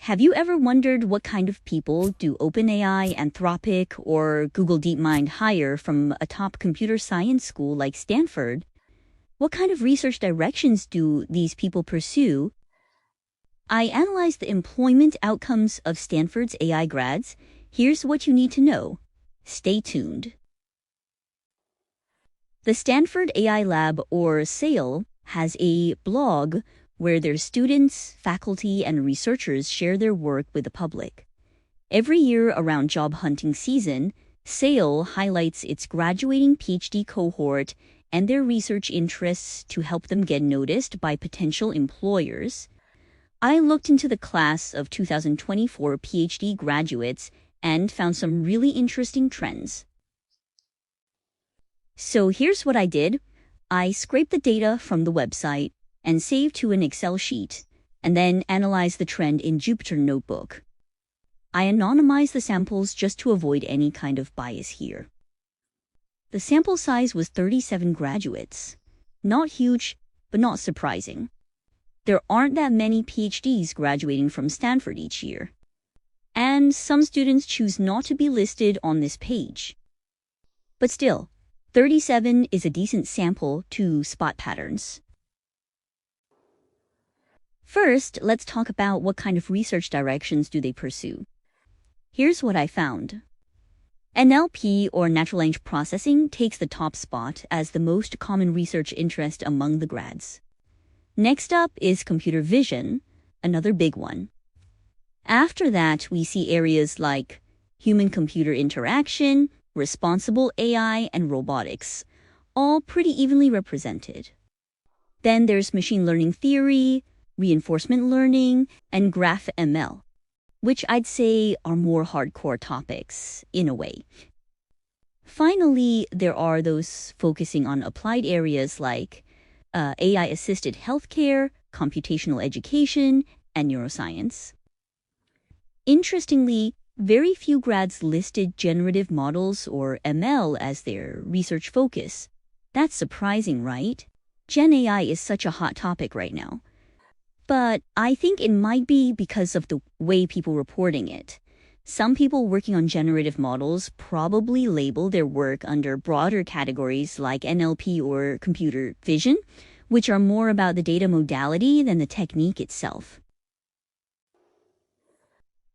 Have you ever wondered what kind of people do OpenAI, Anthropic, or Google DeepMind hire from a top computer science school like Stanford? What kind of research directions do these people pursue? I analyzed the employment outcomes of Stanford's AI grads. Here's what you need to know. Stay tuned. The Stanford AI Lab, or SAIL, has a blog where their students, faculty, and researchers share their work with the public. Every year around job hunting season, SAIL highlights its graduating PhD cohort and their research interests to help them get noticed by potential employers. I looked into the class of 2024 PhD graduates and found some really interesting trends. So here's what I did. I scraped the data from the website and saved to an Excel sheet, and then analyzed the trend in Jupyter Notebook. I anonymized the samples just to avoid any kind of bias here. The sample size was 37 graduates. Not huge, but not surprising. There aren't that many PhDs graduating from Stanford each year. And some students choose not to be listed on this page. But still, 37 is a decent sample to spot patterns. First, let's talk about what kind of research directions do they pursue. Here's what I found. NLP, or natural language processing, takes the top spot as the most common research interest among the grads. Next up is computer vision, another big one. After that, we see areas like human-computer interaction, responsible AI, and robotics, all pretty evenly represented. Then there's machine learning theory, reinforcement learning, and graph ML, which I'd say are more hardcore topics, in a way. Finally, there are those focusing on applied areas like AI-assisted healthcare, computational education, and neuroscience. Interestingly, very few grads listed generative models or ML as their research focus. That's surprising, right? Gen AI is such a hot topic right now. But I think it might be because of the way people reporting it. Some people working on generative models probably label their work under broader categories like NLP or computer vision, which are more about the data modality than the technique itself.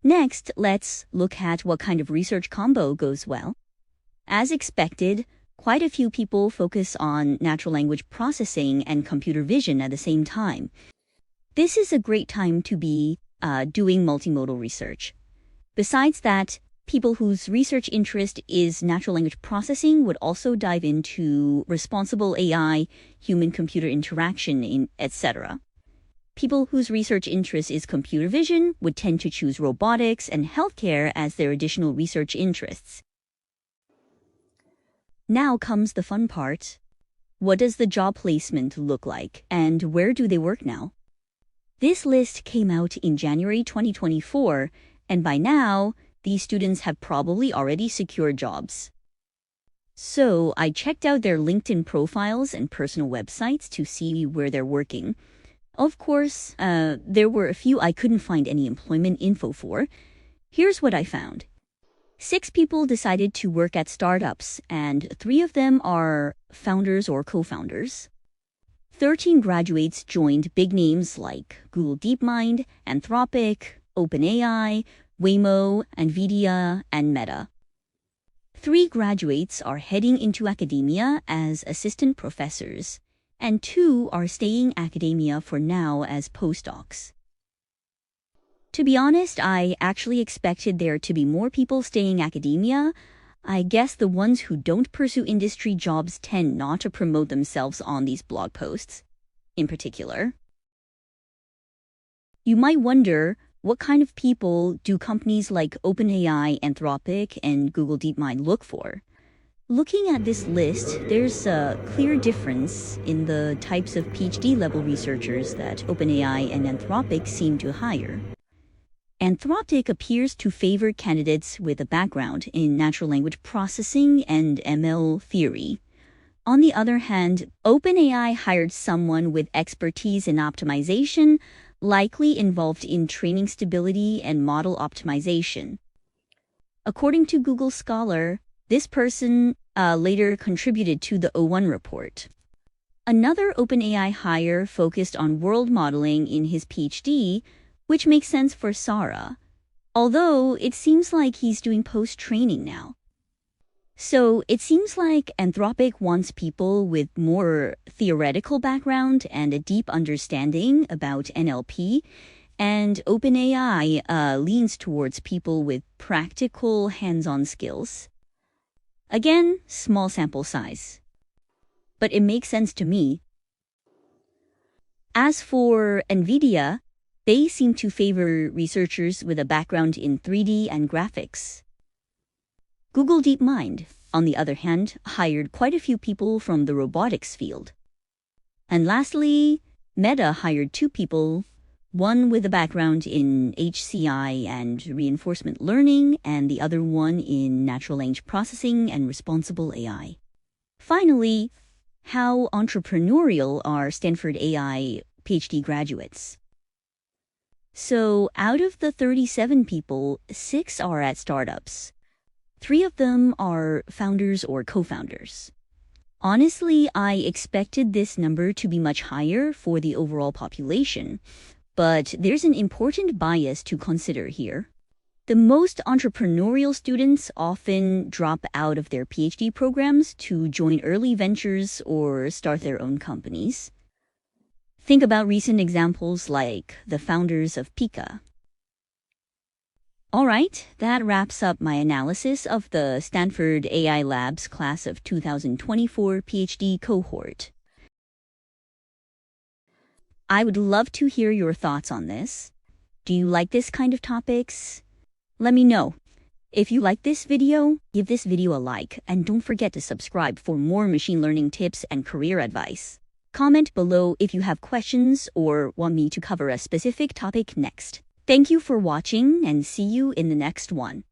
Next, let's look at what kind of research combo goes well. As expected, quite a few people focus on natural language processing and computer vision at the same time. This is a great time to be doing multimodal research. Besides that, people whose research interest is natural language processing would also dive into responsible AI, human-computer interaction, etc. People whose research interest is computer vision would tend to choose robotics and healthcare as their additional research interests. Now comes the fun part. What does the job placement look like, and where do they work now? This list came out in January 2024, and by now, these students have probably already secured jobs. So I checked out their LinkedIn profiles and personal websites to see where they're working. Of course, there were a few I couldn't find any employment info for. Here's what I found. 6 people decided to work at startups, and 3 of them are founders or co-founders. 13 graduates joined big names like Google DeepMind, Anthropic, OpenAI, Waymo, NVIDIA, and Meta. 3 graduates are heading into academia as assistant professors, and 2 are staying academia for now as postdocs. To be honest, I actually expected there to be more people staying academia. I guess the ones who don't pursue industry jobs tend not to promote themselves on these blog posts, in particular. You might wonder, what kind of people do companies like OpenAI, Anthropic, and Google DeepMind look for? Looking at this list, there's a clear difference in the types of PhD-level researchers that OpenAI and Anthropic seem to hire. Anthropic appears to favor candidates with a background in natural language processing and ML theory. On the other hand, OpenAI hired someone with expertise in optimization, likely involved in training stability and model optimization. According to Google Scholar, this person later contributed to the O1 report. Another OpenAI hire focused on world modeling in his PhD, which makes sense for Sarah, although it seems like he's doing post-training now. So it seems like Anthropic wants people with more theoretical background and a deep understanding about NLP, and OpenAI leans towards people with practical hands-on skills. Again, small sample size. But it makes sense to me. As for NVIDIA, they seem to favor researchers with a background in 3D and graphics. Google DeepMind, on the other hand, hired quite a few people from the robotics field. And lastly, Meta hired 2 people, one with a background in HCI and reinforcement learning, and the other one in natural language processing and responsible AI. Finally, how entrepreneurial are Stanford AI PhD graduates? So, out of the 37 people, 6 are at startups. 3 of them are founders or co-founders. Honestly, I expected this number to be much higher for the overall population, but there's an important bias to consider here. The most entrepreneurial students often drop out of their PhD programs to join early ventures or start their own companies. Think about recent examples like the founders of Pika. All right, that wraps up my analysis of the Stanford AI Labs class of 2024 PhD cohort. I would love to hear your thoughts on this. Do you like this kind of topics? Let me know. If you like this video, give this video a like, and don't forget to subscribe for more machine learning tips and career advice. Comment below if you have questions or want me to cover a specific topic next. Thank you for watching, and see you in the next one.